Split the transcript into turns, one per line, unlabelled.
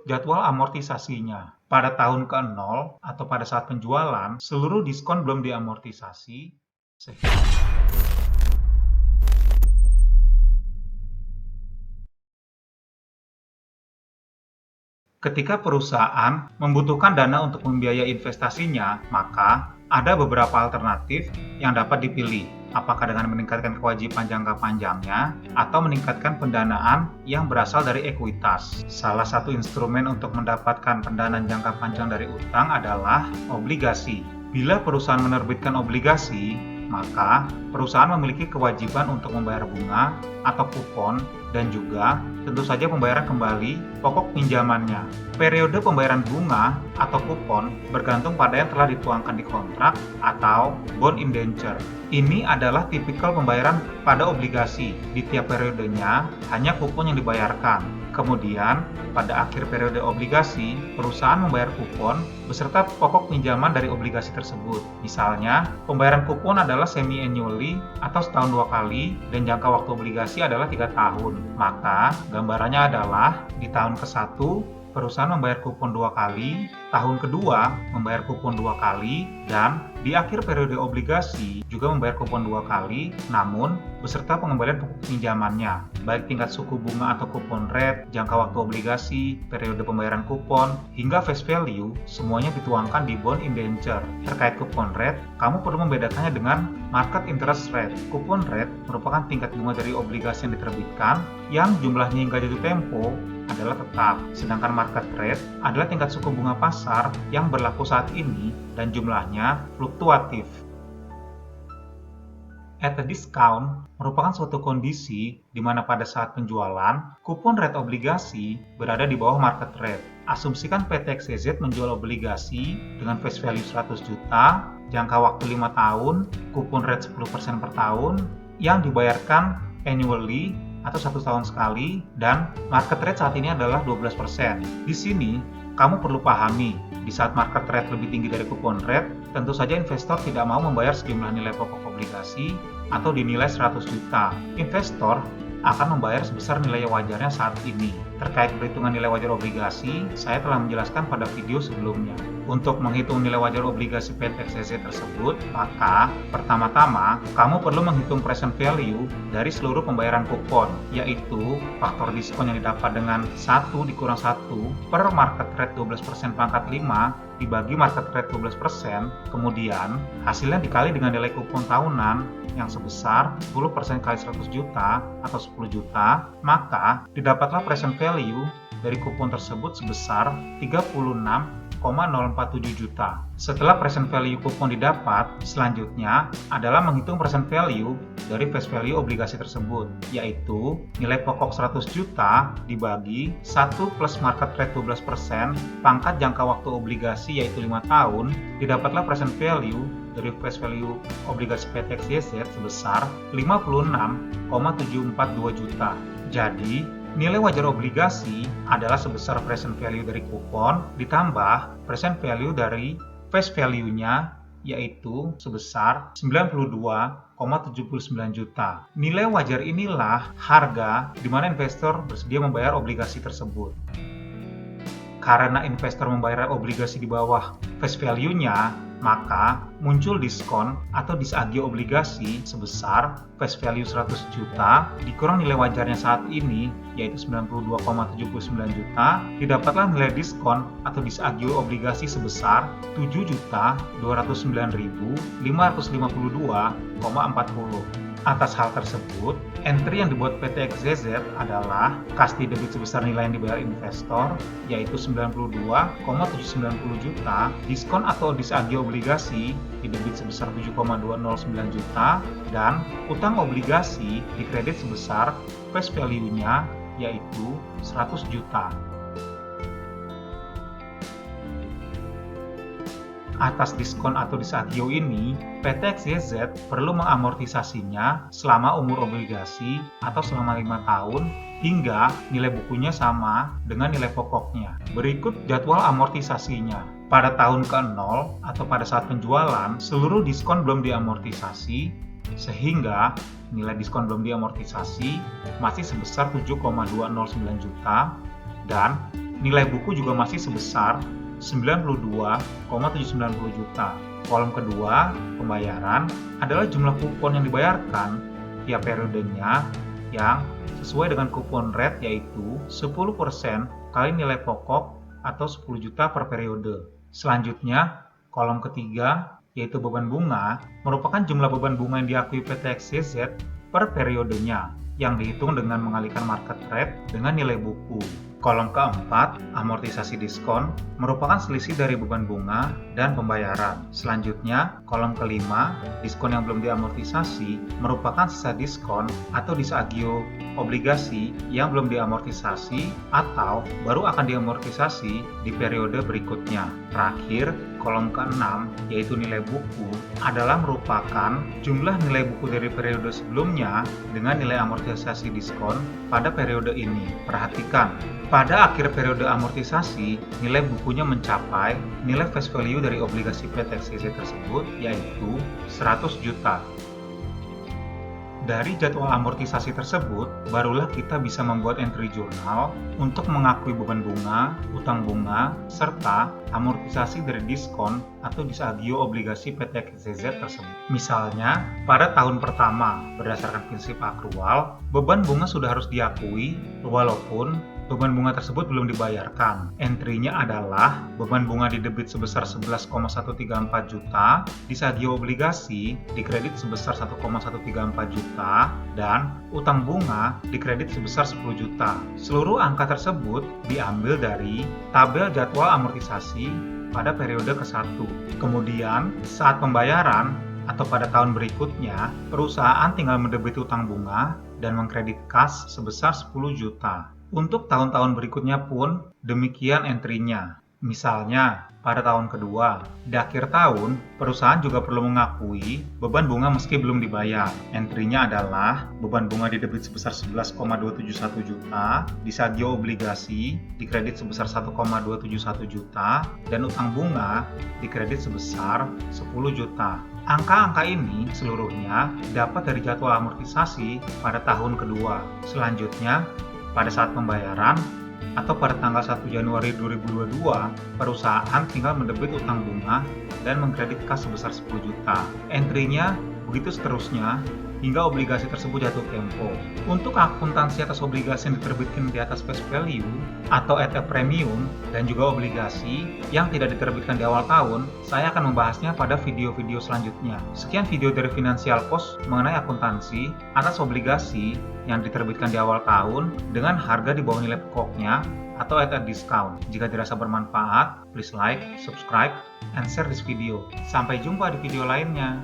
jadwal amortisasinya. Pada tahun ke-0 atau pada saat penjualan, seluruh diskon belum diamortisasi. Ketika perusahaan membutuhkan dana untuk membiayai investasinya, maka ada beberapa alternatif yang dapat dipilih. Apakah dengan meningkatkan kewajiban jangka panjangnya atau meningkatkan pendanaan yang berasal dari ekuitas. Salah satu instrumen untuk mendapatkan pendanaan jangka panjang dari utang adalah obligasi. Bila perusahaan menerbitkan obligasi, maka perusahaan memiliki kewajiban untuk membayar bunga atau kupon dan juga tentu saja pembayaran kembali pokok pinjamannya. Periode pembayaran bunga atau kupon bergantung pada yang telah dituangkan di kontrak atau bond indenture. Ini adalah tipikal pembayaran pada obligasi. Di tiap periodenya hanya kupon yang dibayarkan. Kemudian, pada akhir periode obligasi, perusahaan membayar kupon beserta pokok pinjaman dari obligasi tersebut. Misalnya, pembayaran kupon adalah semi-annually atau setahun 2 kali dan jangka waktu obligasi adalah 3 tahun. Maka, gambarannya adalah di tahun ke-1, perusahaan membayar kupon 2 kali, tahun kedua membayar kupon 2 kali, dan di akhir periode obligasi juga membayar kupon 2 kali, namun beserta pengembalian pokok pinjamannya, baik tingkat suku bunga atau kupon rate, jangka waktu obligasi, periode pembayaran kupon, hingga face value, semuanya dituangkan di bond indenture. Terkait kupon rate, kamu perlu membedakannya dengan market interest rate. Kupon rate merupakan tingkat bunga dari obligasi yang diterbitkan, yang jumlahnya hingga jatuh tempo adalah tetap, sedangkan market rate adalah tingkat suku bunga pasar yang berlaku saat ini dan jumlahnya fluktuatif. At a discount merupakan suatu kondisi di mana pada saat penjualan, kupon rate obligasi berada di bawah market rate. Asumsikan PT XYZ menjual obligasi dengan face value 100 juta, jangka waktu 5 tahun, kupon rate 10% per tahun, yang dibayarkan annually atau 1 tahun sekali, dan market rate saat ini adalah 12%. Di sini, kamu perlu pahami, di saat market rate lebih tinggi dari kupon rate, tentu saja investor tidak mau membayar sejumlah nilai pokok obligasi atau dinilai 100 juta. Investor akan membayar sebesar nilai wajarnya saat ini. Terkait perhitungan nilai wajar obligasi, saya telah menjelaskan pada video sebelumnya. Untuk menghitung nilai wajar obligasi PT XYZ tersebut, maka pertama-tama kamu perlu menghitung present value dari seluruh pembayaran kupon, yaitu faktor diskon yang didapat dengan 1 dikurang 1 per market rate 12% pangkat 5 dibagi market rate 12%, kemudian hasilnya dikali dengan nilai kupon tahunan yang sebesar 10% kali 100 juta atau 10 juta, maka didapatlah present value dari kupon tersebut sebesar 36,047 juta. Setelah present value kupon didapat, selanjutnya adalah menghitung present value dari face value obligasi tersebut, yaitu nilai pokok 100 juta dibagi 1 plus market rate 12% pangkat jangka waktu obligasi yaitu 5 tahun, didapatlah present value dari face value obligasi PT XYZ sebesar 56,742 juta. Jadi, nilai wajar obligasi adalah sebesar present value dari kupon ditambah present value dari face value-nya, yaitu sebesar 92,79 juta. Nilai wajar inilah harga di mana investor bersedia membayar obligasi tersebut. Karena investor membayar obligasi di bawah face value-nya, maka muncul diskon atau disagio obligasi sebesar face value 100 juta dikurang nilai wajarnya saat ini yaitu 92,79 juta, didapatlah nilai diskon atau disagio obligasi sebesar 7.209.552,40. Atas hal tersebut, entry yang dibuat PT XYZ adalah kas di debit sebesar nilai yang dibayar investor, yaitu 92,790 juta, diskon atau disagio obligasi di debit sebesar 7,209 juta, dan utang obligasi di kredit sebesar face value-nya, yaitu 100 juta. Atas diskon atau disagio ini, PT XYZ perlu mengamortisasinya selama umur obligasi atau selama 5 tahun hingga nilai bukunya sama dengan nilai pokoknya. Berikut jadwal amortisasinya. Pada tahun ke-0 atau pada saat penjualan, seluruh diskon belum diamortisasi, sehingga nilai diskon belum diamortisasi masih sebesar 7,209 juta, dan nilai buku juga masih sebesar 92,790 juta. Kolom kedua, pembayaran, adalah jumlah kupon yang dibayarkan tiap periodenya yang sesuai dengan kupon rate, yaitu 10% kali nilai pokok atau 10 juta per periode. Selanjutnya, kolom ketiga, yaitu beban bunga, merupakan jumlah beban bunga yang diakui PT XYZ per periodenya yang dihitung dengan mengalihkan market rate dengan nilai buku. Kolom keempat, amortisasi diskon, merupakan selisih dari beban bunga dan pembayaran. Selanjutnya, kolom kelima, diskon yang belum diamortisasi, merupakan sisa diskon atau disagio obligasi yang belum diamortisasi atau baru akan diamortisasi di periode berikutnya. Terakhir, kolom keenam, yaitu nilai buku, adalah merupakan jumlah nilai buku dari periode sebelumnya dengan nilai amortisasi diskon pada periode ini. Perhatikan, pada akhir periode amortisasi, nilai bukunya mencapai nilai face value dari obligasi PT XYZ tersebut, yaitu 100 juta. Dari jadwal amortisasi tersebut, barulah kita bisa membuat entry jurnal untuk mengakui beban bunga, utang bunga, serta amortisasi dari diskon atau disagio obligasi PT XYZ tersebut. Misalnya, pada tahun pertama, berdasarkan prinsip akrual, beban bunga sudah harus diakui walaupun beban bunga tersebut belum dibayarkan. Entry-nya adalah beban bunga didebit sebesar 11,134 juta, disagio obligasi dikredit sebesar 1,134 juta, dan utang bunga dikredit sebesar 10 juta. Seluruh angka tersebut diambil dari tabel jadwal amortisasi pada periode ke-1. Kemudian, saat pembayaran atau pada tahun berikutnya, perusahaan tinggal mendebit utang bunga dan mengkredit kas sebesar 10 juta. Untuk tahun-tahun berikutnya pun demikian entry-nya. Misalnya, pada tahun kedua, di akhir tahun, perusahaan juga perlu mengakui beban bunga meski belum dibayar. Entry-nya adalah beban bunga didebit sebesar 11,271 juta, disagio obligasi dikredit sebesar 1,271 juta, dan utang bunga dikredit sebesar 10 juta. Angka-angka ini seluruhnya dapat dari jadwal amortisasi pada tahun kedua. Selanjutnya, pada saat pembayaran atau pada tanggal 1 Januari 2022, perusahaan tinggal mendebit utang bunga dan mengkredit kas sebesar 10 juta. Entry-nya begitu seterusnya hingga obligasi tersebut jatuh tempo. Untuk akuntansi atas obligasi yang diterbitkan di atas face value atau at a premium dan juga obligasi yang tidak diterbitkan di awal tahun, saya akan membahasnya pada video-video selanjutnya. Sekian video dari Financial Post mengenai akuntansi atas obligasi yang diterbitkan di awal tahun dengan harga di bawah nilai pokoknya atau at a discount. Jika dirasa bermanfaat, please like, subscribe, and share this video. Sampai jumpa di video lainnya.